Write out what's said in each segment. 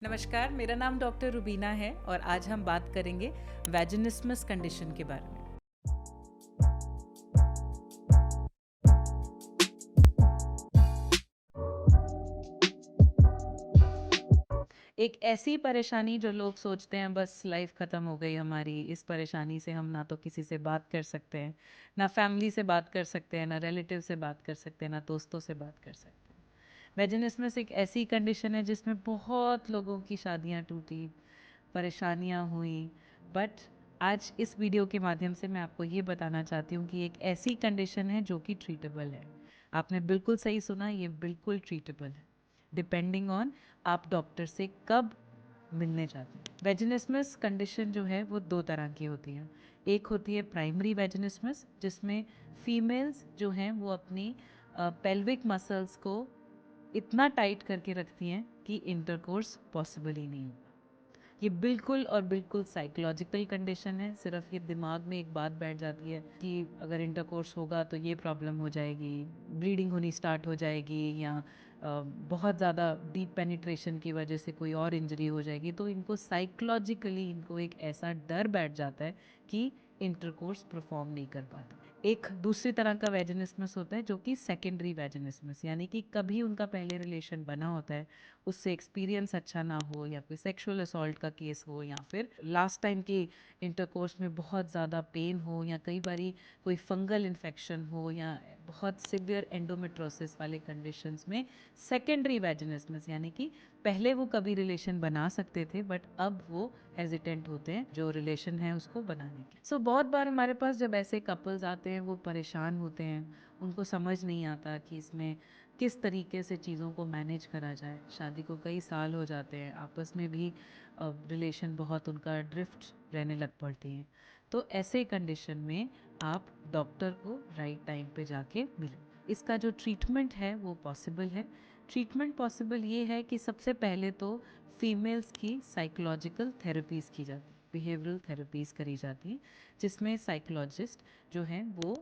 नमस्कार, मेरा नाम डॉक्टर रुबीना है और आज हम बात करेंगे वैजिनिस्मस कंडीशन के बारे में। एक ऐसी परेशानी जो लोग सोचते हैं बस लाइफ ख़त्म हो गई हमारी, इस परेशानी से हम ना तो किसी से बात कर सकते हैं, ना फैमिली से बात कर सकते हैं, ना रिलेटिव से बात कर सकते हैं, ना दोस्तों से बात कर सकते हैं। वैजिनिस्मस एक ऐसी कंडीशन है जिसमें बहुत लोगों की शादियाँ टूटी, परेशानियाँ हुई, बट आज इस वीडियो के माध्यम से मैं आपको ये बताना चाहती हूँ कि एक ऐसी कंडीशन है जो कि ट्रीटेबल है। आपने बिल्कुल सही सुना, ये बिल्कुल ट्रीटेबल है, डिपेंडिंग ऑन आप डॉक्टर से कब मिलने जाते हैं। वेजिनिस्मस कंडीशन जो है वो दो तरह की होती है। एक होती है प्राइमरी वेजिनिस्मस, जिसमें फीमेल्स जो हैं वो अपनी पेल्विक मसल्स को इतना टाइट करके रखती हैं कि इंटरकोर्स पॉसिबल ही नहीं होगा। ये बिल्कुल और बिल्कुल साइकोलॉजिकल कंडीशन है। सिर्फ ये दिमाग में एक बात बैठ जाती है कि अगर इंटरकोर्स होगा तो ये प्रॉब्लम हो जाएगी, ब्लीडिंग होनी स्टार्ट हो जाएगी, या बहुत ज़्यादा डीप पेनिट्रेशन की वजह से कोई और इंजरी हो जाएगी। तो इनको साइकोलॉजिकली इनको एक ऐसा डर बैठ जाता है कि इंटरकोर्स परफॉर्म नहीं कर पाता। एक दूसरी तरह का वेजिनिस्मस होता है जो कि सेकेंडरी वेजिनिस्मस, यानी कि कभी उनका पहले रिलेशन बना होता है, उससे एक्सपीरियंस अच्छा ना हो, या फिर सेक्सुअल असॉल्ट का केस हो, या फिर लास्ट टाइम की इंटरकोर्स में बहुत ज़्यादा पेन हो, या कई बारी कोई फंगल इन्फेक्शन हो, या बहुत सिवियर एंडोमेट्रोसिस वाले कंडीशंस में सेकेंडरी वेजिनिस्मस, यानी कि पहले वो कभी रिलेशन बना सकते थे बट अब वो हेजिटेंट होते हैं जो रिलेशन है उसको बनाने के। सो बहुत बार हमारे पास जब ऐसे कपल्स आते हैं वो परेशान होते हैं, उनको समझ नहीं आता कि इसमें किस तरीके से चीज़ों को मैनेज करा जाए। शादी को कई साल हो जाते हैं, आपस में भी रिलेशन बहुत उनका ड्रिफ्ट रहने लग पड़ती हैं। तो ऐसे कंडीशन में आप डॉक्टर को राइट टाइम पे जाके मिलें। इसका जो ट्रीटमेंट है वो पॉसिबल है। ट्रीटमेंट पॉसिबल ये है कि सबसे पहले तो फीमेल्स की साइकोलॉजिकल थेरेपीज़ की जाती है, बिहेवियरल थेरेपीज़ करी जाती हैं, जिसमें साइकोलॉजिस्ट जो हैं वो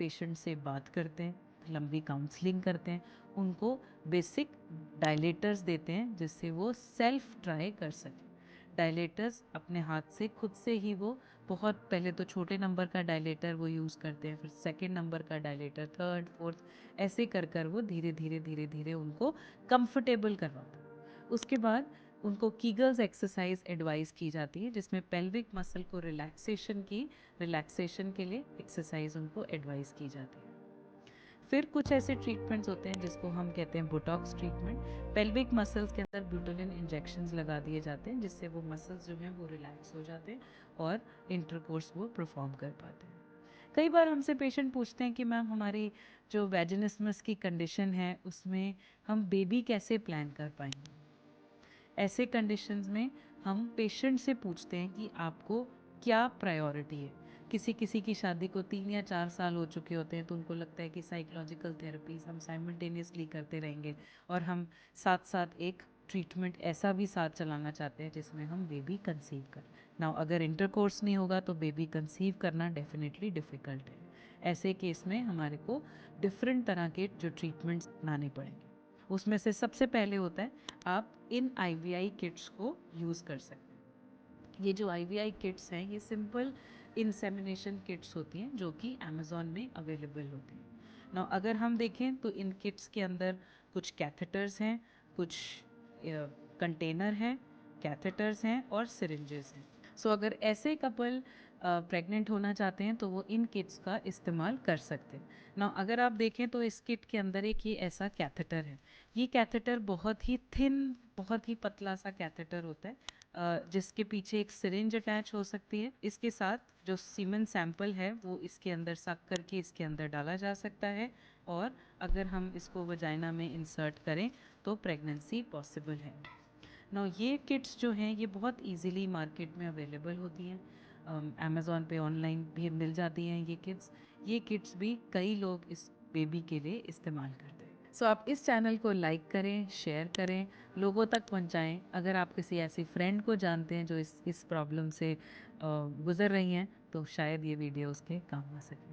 पेशेंट से बात करते हैं, लंबी काउंसलिंग करते हैं, उनको बेसिक डायलेटर्स देते हैं जिससे वो सेल्फ ट्राई कर सकें। डायलेटर्स अपने हाथ से खुद से ही वो बहुत पहले तो छोटे नंबर का डायलेटर वो यूज़ करते हैं, फिर सेकंड नंबर का डायलेटर, थर्ड, फोर्थ, ऐसे कर कर वो धीरे धीरे धीरे धीरे उनको कंफर्टेबल करवाते हैं। उसके बाद उनको कीगल्स एक्सरसाइज एडवाइस की जाती है, जिसमें पेल्विक मसल को रिलैक्सेशन के लिए एक्सरसाइज उनको एडवाइस की जाती है। फिर कुछ ऐसे ट्रीटमेंट्स होते हैं जिसको हम कहते हैं बोटॉक्स ट्रीटमेंट। पेल्विक मसल्स के अंदर ब्यूटेलिन इंजेक्शंस लगा दिए जाते हैं जिससे वो मसल्स जो हैं वो रिलैक्स हो जाते हैं और इंटरकोर्स वो परफॉर्म कर पाते हैं। कई बार हमसे पेशेंट पूछते हैं कि मैम हमारी जो वेजिनिस्मस की कंडीशन है उसमें हम बेबी कैसे प्लान कर पाएंगे। ऐसे कंडीशंस में हम पेशेंट से पूछते हैं कि आपको क्या प्रायोरिटी है। किसी किसी की शादी को 3 या 4 साल हो चुके होते हैं तो उनको लगता है कि साइकोलॉजिकल थेरेपीज हम साइमल्टेनियसली करते रहेंगे और हम साथ साथ एक ट्रीटमेंट ऐसा भी साथ चलाना चाहते हैं जिसमें हम बेबी कंसीव करें। नाउ अगर इंटरकोर्स नहीं होगा तो बेबी कंसीव करना डेफिनेटली डिफ़िकल्ट है। ऐसे केस में हमारे को डिफरेंट तरह के जो ट्रीटमेंट्स अपनाने पड़ेंगे। उसमें से सबसे पहले होता है आप इन आईवीआई किट्स को यूज़ कर सकते हैं। ये जो आईवीआई किट्स हैं ये सिंपल इंसेमिनेशन किट्स होती हैं जो कि अमेज़ॉन में अवेलेबल होती हैं। ना अगर हम देखें तो इन किट्स के अंदर कुछ कैथेटर्स हैं, कुछ कंटेनर हैं, कैथेटर्स हैं और सिरिंजेस हैं। सो अगर ऐसे कपल प्रेग्नेंट होना चाहते हैं तो वो इन किट्स का इस्तेमाल कर सकते हैं। ना अगर आप देखें तो इस किट के अंदर एक ये ऐसा कैथेटर है। ये कैथेटर बहुत ही थिन, बहुत ही पतला सा कैथेटर होता है, जिसके पीछे एक सिरिंज अटैच हो सकती है। इसके साथ जो सीमेन सैंपल है वो इसके अंदर सक करके इसके अंदर डाला जा सकता है, और अगर हम इसको वजाइना में इंसर्ट करें तो प्रेगनेंसी पॉसिबल है। ना ये किट्स जो हैं ये बहुत इजीली मार्केट में अवेलेबल होती हैं, अमेज़ॉन पे ऑनलाइन भी मिल जाती हैं ये किट्स भी कई लोग इस बेबी के लिए इस्तेमाल करते हैं। सो आप इस चैनल को लाइक करें, शेयर करें, लोगों तक पहुंचाएं। अगर आप किसी ऐसी फ्रेंड को जानते हैं जो इस प्रॉब्लम से गुज़र रही हैं तो शायद ये वीडियो उसके काम आ सके।